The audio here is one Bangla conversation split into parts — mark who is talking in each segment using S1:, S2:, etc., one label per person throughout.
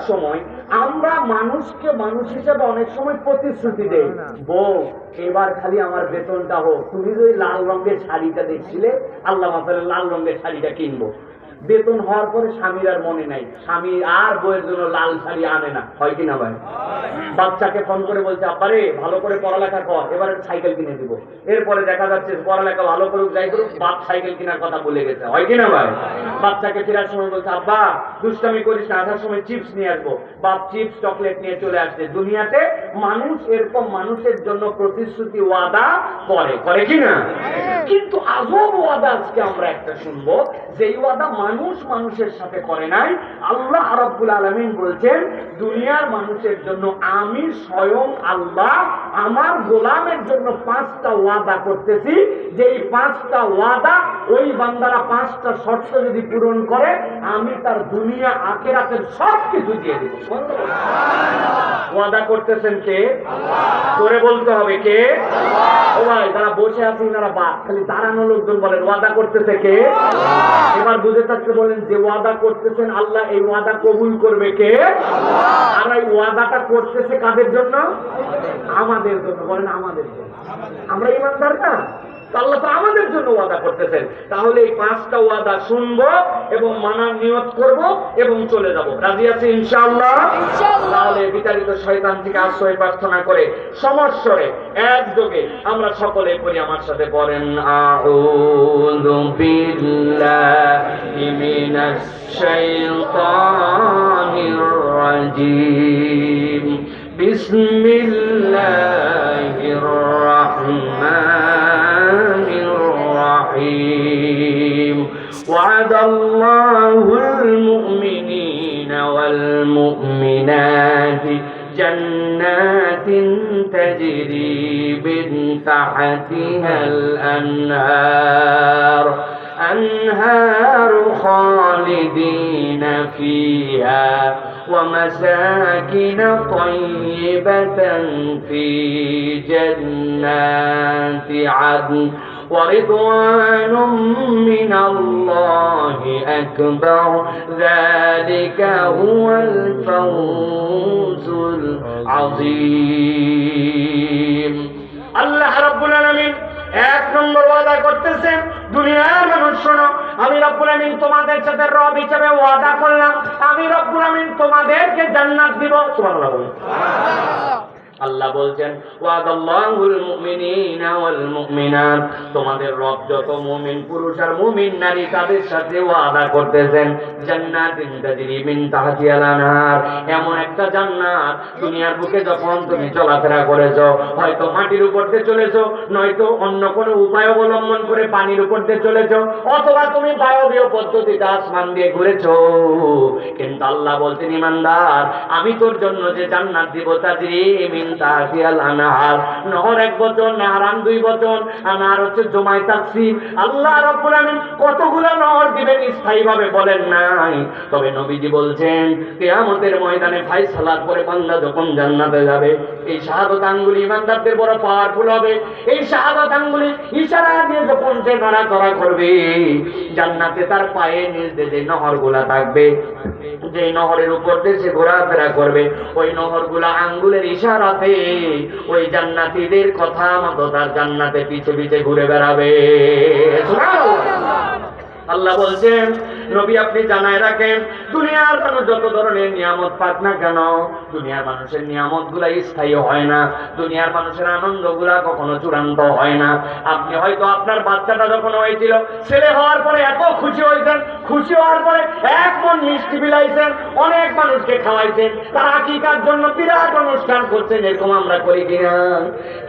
S1: সময় আমরা মানুষকে মানুষ হিসেবে অনেক সময় প্রতিশ্রুতি দেই, বউ এবার খালি আমার বেতনটা হোক, তুমি যদি লাল রঙের শাড়িটা দেখছিলে, আল্লাহ মাসালে লাল রঙের শাড়িটা কিনবো। বেতন হওয়ার পরে স্বামীর আর মনে নাই, স্বামী আর বউয়ের জন্য লাল শাড়ি আনে না, হয় কিনা ভাই? বাচ্চাকে ফোন করে বলছে, আব্বারে ভালো করে পড়ালেখা কর, এবারে সাইকেল কিনে দিব। এরপরে দেখা যাচ্ছে পড়ালেখা ভালো করুক যাই করুক, বাপ সাইকেল কেনার কথা বলে গেছে, হয় কিনা ভাই? বাচ্চাকে ফেরার সময় বলছে, আব্বা দুষ্টামি করিস না, আসার সময় চিপস নিয়ে আসবো, বাপ চিপস চকলেট নিয়ে চলে আসছে। দুনিয়াতে মানুষ এরকম মানুষের জন্য প্রতিশ্রুতি ওয়াদা করে কিনা? কিন্তু আজব ওয়াদা আজকে আমরা একটা শুনবো, যেই ওয়াদা মানুষ মানুষের সাথে করে নাই। আল্লাহ রাব্বুল আলামিন বলছেন, দুনিয়ার মানুষের জন্য আমি স্বয়ং আল্লাহ আমার গোলামের জন্য 5টা ওয়াদা করতেছি, যেই 5টা ওয়াদা ওই বান্দারা 5টা শর্ত যদি পূরণ করে, আমি তার দুনিয়া আখিরাতের সব কিছু দিয়ে দেব। ওয়াদা করতেছেন কে? করে বলতে হবে কে? ও ভাই, তারা বসে আছে ওনারা বাদ, খালি দাঁড়ানো লোকজন বলেন ওয়াদা করতেছে কে? এবার বুঝে থাকতে বলেন, যে ওয়াদা করতেছেন আল্লাহ, এই ওয়াদা কবুল করবে কে? আর এই ওয়াদাটা করতেছে কাদের জন্য? আমাদের জন্য। বলেন আমাদের জন্য। আমরা ইমানদার না? আল্লাহ তো আমাদের জন্য ওয়াদা করতেছেন। তাহলে এই 5টা ওয়াদা শুনবো এবং মানার নিয়ত করব এবং চলে যাব। রাজি আছি ইনশাআল্লাহ? তাহলে বিতাড়িত শয়তান থেকে আশ্রয় প্রার্থনা করে সমস্বরে একযোগে আমরা সকলে পড়ি, আমার সাথে পড়েন, আউযু বিল্লাহি মিনাশ শাইতানির রাজীম। বিসমিল্লাহির রাহমানির রাহিম। ওয়াদাল্লাহুল মুমিনিনা ওয়াল মুমিনাতি জান্নাতিন তাজরি মিন তাহতিহাল আনহার أنهار خالدين فيها ومساكن طيبة في جنات عدن ورضوان من الله أكبر ذلك هو الفوز العظيم। الله رب العالمين 1 নম্বর ওয়াদা করতেছেন, দুনিয়ার মানুষ শোনো, আমি রব্বুল আমিন তোমাদের সাথে রব হিসেবে ওয়াদা করলাম, আমি রব্বুল আমিন তোমাদেরকে জান্নাত দিব। সুবহানাল্লাহ বলুন। আল্লাহ বলছেন, ওয়াদাল্লাহুল মুমিনিনা ওয়াল মুমিনাত, তোমাদের রব যত মুমিন পুরুষ আর মুমিন নারী তাদের সাথে ওয়াদা করতেছেন, জান্নাতিন তাজরি মিন তাহতিহাল আনহার, এমন একটা জান্নাত দুনিয়ার বুকে যখন তুমি চলাফেরা করেছো, হয়তো মাটির উপর দিয়ে চলেছো, নয়তো অন্য কোনো উপায় অবলম্বন করে পানির উপর দিয়ে চলেছো, অথবা তুমি বায়বীয় পদ্ধতিতে আসমান দিয়ে ঘুরেছো, কিন্তু আল্লাহ বলতেন, ইমানদার আমি তোর জন্য যে জান্নাত দিব, তাজরি মিন তাহতিহাল আনহার, নহর 1 বচন, নাহরান 2 বচন, আনহার হচ্ছে জমায় তাকসীর। আল্লাহ রাব্বুল আমিন কতগুলো নহর দিবেন স্থায়ীভাবে বলেন নাই, তবে নবীজি বলছেন, কিয়ামতের ময়দানে ফায়সালার পরে বান্দা যখন জান্নাতে যাবে, এই শাহাদাত আঙ্গুল ইমানদারদের বড় পাওয়ারফুল হবে। এই শাহাদাত আঙ্গুল ইশারা দিয়ে যখন সে নড়াচড়া করবে, জান্নাতে তার পায়ের নিচে যে নহরগুলা থাকবে, যে নহরের উপর দিয়ে সে ঘোরাফেরা করবে, ওই নহরগুলা আঙ্গুলের ইশারাতে ওই জান্নাতীদের কথা মতো তার জান্নাতে পিছে পিছে ঘুরে বেড়াবে। আল্লাহ বলছেন, নবী আপনি জানায় রাখেন, দুনিয়ার মানুষ যত ধরনের নিয়ামত পাক না কেন, দুনিয়ার মানুষের নিয়ামত গুলা স্থায়ী হয় না, দুনিয়ার মানুষের আনন্দ গুলা কখনো চূড়ান্ত হয় না। আপনি হয়তো আপনার বাচ্চাটা যখন হয়েছিল, ছেলে হওয়ার পরে এত খুশি হয়েছেন, খুশি হওয়ার পরে 1 মন মিষ্টি বিলাইছেন, অনেক মানুষকে খাওয়াইছেন, তার আকিকার জন্য বিরাট অনুষ্ঠান করছেন, এরকম আমরা করি কিনা?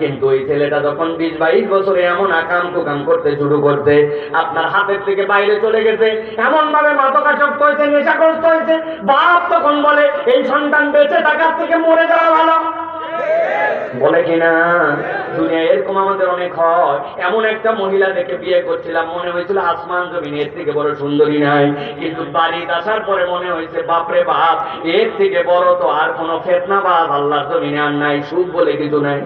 S1: কিন্তু ওই ছেলেটা যখন 20-22 বছরে এমন আকাম কুকাম করতে শুরু করছে, আপনার হাতের থেকে বাইরে চলে গেছে, এমন ভাবে মাদকাসক্ত হয়েছে, নেশাগ্রস্ত হয়েছে, বাপ তখন বলে এই সন্তান বেঁচে থাকার থেকে মরে যাওয়া ভালো, বলে কিনা? দুনিয়া এরকম আমাদের অনেক হয়। এমন একটা মহিলা দেখে বিয়ে করছিলাম, মনে হয়েছিল আসমান জমিন এর থেকে বড় সুন্দরী নাই, কিন্তু বাড়িতে আসার পরে মনে হয়েছে বাপরে বাপ, এর থেকে বড় তো আর কোনো ফিতনাবাজ আল্লাহর জমিনে আর নাই, সুখ বলে কিছু নাই।